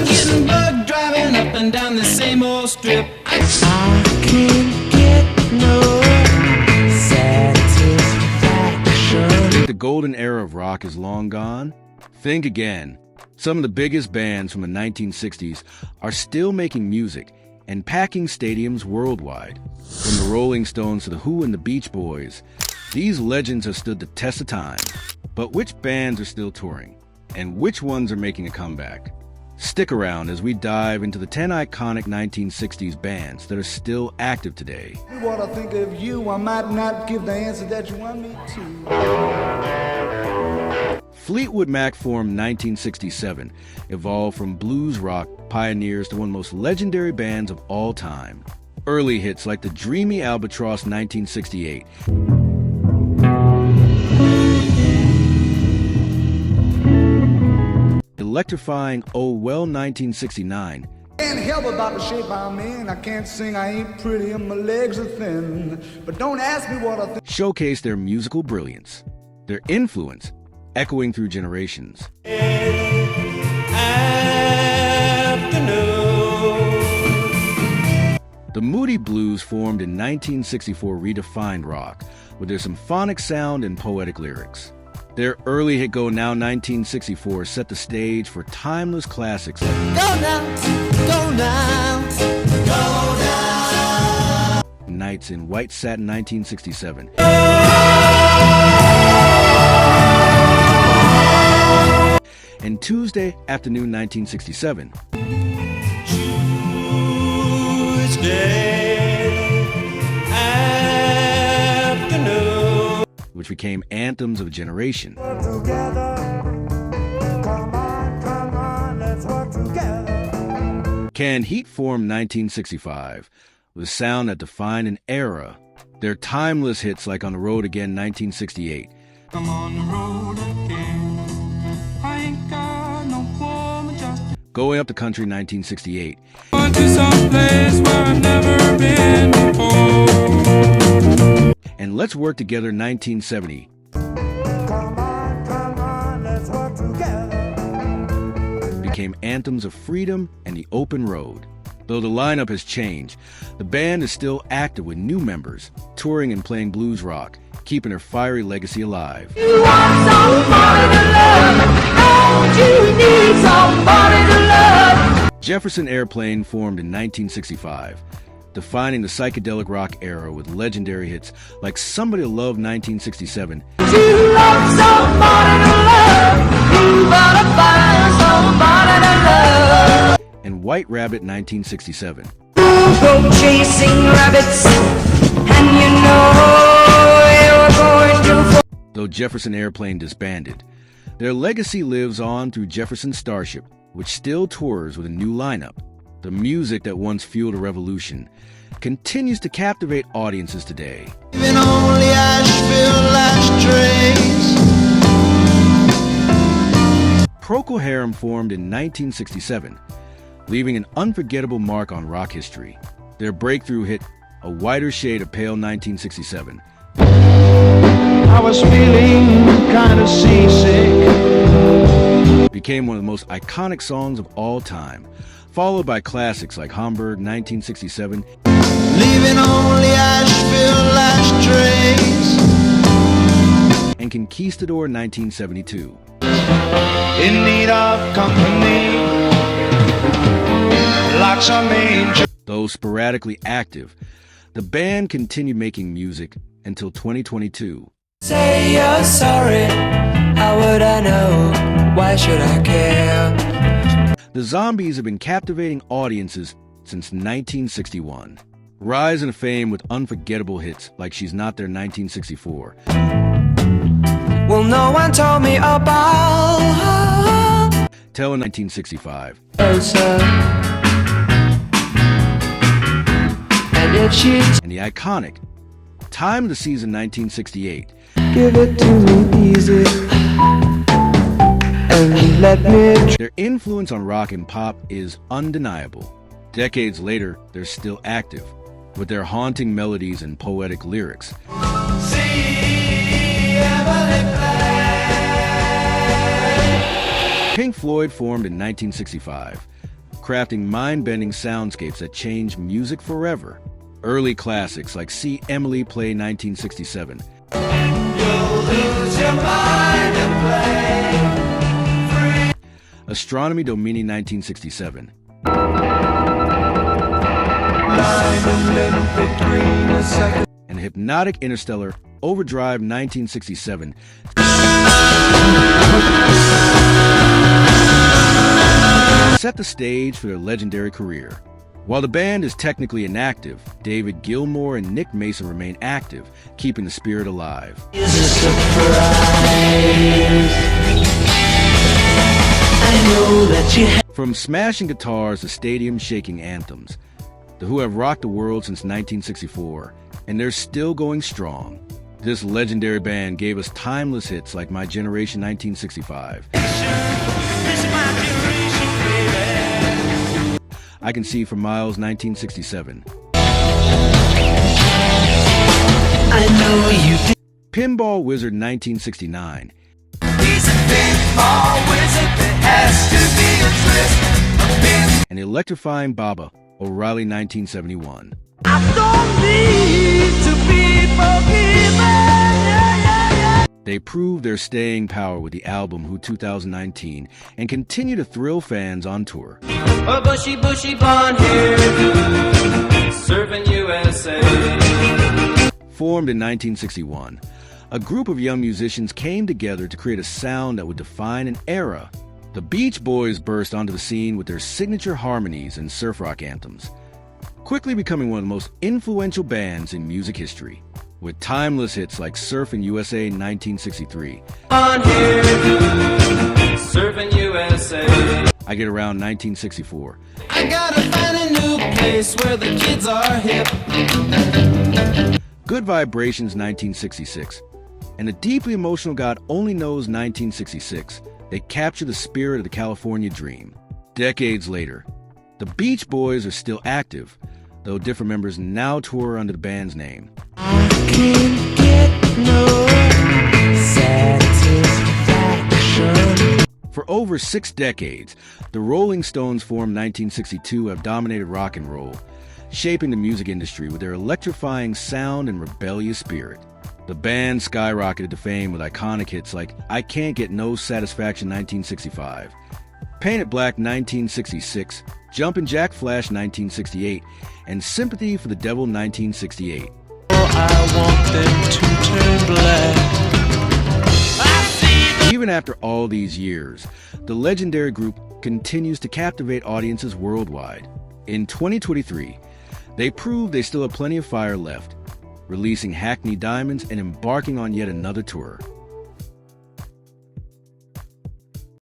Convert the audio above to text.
getting bugged driving up and down the same old strip. I can't get no satisfaction. The golden era of rock is long gone? Think again. Some of the biggest bands from the 1960s are still making music and packing stadiums worldwide. From the Rolling Stones to the Who and the Beach Boys, these legends have stood the test of time. But which bands are still touring? And which ones are making a comeback? Stick around as we dive into the 10 iconic 1960s bands that are still active today. What I think of you, I might not give the answer that you want me to. Fleetwood Mac formed 1967, evolved from blues rock pioneers to one of the most legendary bands of all time. Early hits like the dreamy Albatross 1968, electrifying Oh Well 1969, Can't help about the shape I'm in. I can't sing, I ain't pretty, and my legs are thin. But don't ask me what I think. showcase their musical brilliance, their influence echoing through generations. The Moody Blues, formed in 1964, redefined rock with their symphonic sound and poetic lyrics. Their early hit Go Now 1964 set the stage for timeless classics like Go now, go now, go now. Nights in White Satin 1967, and Tuesday Afternoon 1967, which became anthems of a generation. Work together. Come on, let's work together. Canned Heat formed 1965, with a sound that defined an era. Their timeless hits like On the Road Again 1968, I'm on the road again. I ain't got no woman, just Going Up the Country 1968, going to some place where I've never been before. and Let's Work Together 1970, Come on, let's work together. became anthems of freedom and the open road. Though the lineup has changed, the band is still active with new members, touring and playing blues rock, keeping their fiery legacy alive. You want somebody to love, don't you need somebody to love? Jefferson Airplane formed in 1965, defining the psychedelic rock era with legendary hits like Somebody to Love 1967, You love somebody to love, you gotta find somebody to love. and White Rabbit 1967. Go chasing rabbits, and you know you're going to. Though Jefferson Airplane disbanded, their legacy lives on through Jefferson Starship, which still tours with a new lineup. The music that once fueled a revolution continues to captivate audiences today. Even only Asheville ashtrays. Procol Harum formed in 1967, leaving an unforgettable mark on rock history. Their breakthrough hit, A Whiter Shade of Pale 1967, I was feeling kind of seasick. became one of the most iconic songs of all time, followed by classics like Hamburg 1967, Leaving only Asheville ashtrays. and Conquistador 1972. In need of company. Lots of major. Though sporadically active, the band continued making music until 2022. Say you're sorry, how would I know? Why should I care? The Zombies have been captivating audiences since 1961, rising to fame with unforgettable hits like She's Not There 1964, Well, no one told me about her. Tell in 1965, Closer. And if she and the iconic Time of the Season 1968, give it to me easy and let me. their influence on rock and pop is undeniable. Decades later, they're still active, with their haunting melodies and poetic lyrics. Pink Floyd formed in 1965, crafting mind-bending soundscapes that changed music forever. Early classics like See Emily Play 1967, Astronomy Domini 1967, and Hypnotic Interstellar Overdrive 1967 set the stage for their legendary career. While the band is technically inactive, David Gilmour and Nick Mason remain active, keeping the spirit alive. From smashing guitars to stadium-shaking anthems, The Who have rocked the world since 1964, and they're still going strong. This legendary band gave us timeless hits like My Generation 1965. I Can See for Miles 1967. I know you did. Pinball Wizard 1969. He's a pinball wizard, there has to be a twist. And Electrifying Baba, O'Reilly 1971. I don't need to be forgiven. They proved their staying power with the album Who 2019 and continue to thrill fans on tour. A bushy, bushy blonde hairdo, serving USA. Formed in 1961, a group of young musicians came together to create a sound that would define an era. The Beach Boys burst onto the scene with their signature harmonies and surf rock anthems, quickly becoming one of the most influential bands in music history. With timeless hits like Surfin' USA 1963, On hairdo, serving USA. I Get Around 1964, I gotta find a new place where the kids are hip. Good Vibrations 1966, and the deeply emotional God Only Knows 1966. They capture the spirit of the California dream. Decades later, the Beach Boys are still active, though different members now tour under the band's name. Can't get no satisfaction. For over 6 decades, the Rolling Stones, formed 1962, have dominated rock and roll, shaping the music industry with their electrifying sound and rebellious spirit. The band skyrocketed to fame with iconic hits like I Can't Get No Satisfaction 1965, Paint It Black 1966, Jumpin' Jack Flash 1968, and Sympathy for the Devil 1968. I want them to turn black. Even after all these years, the legendary group continues to captivate audiences worldwide. In 2023, they prove they still have plenty of fire left, releasing Hackney Diamonds and embarking on yet another tour.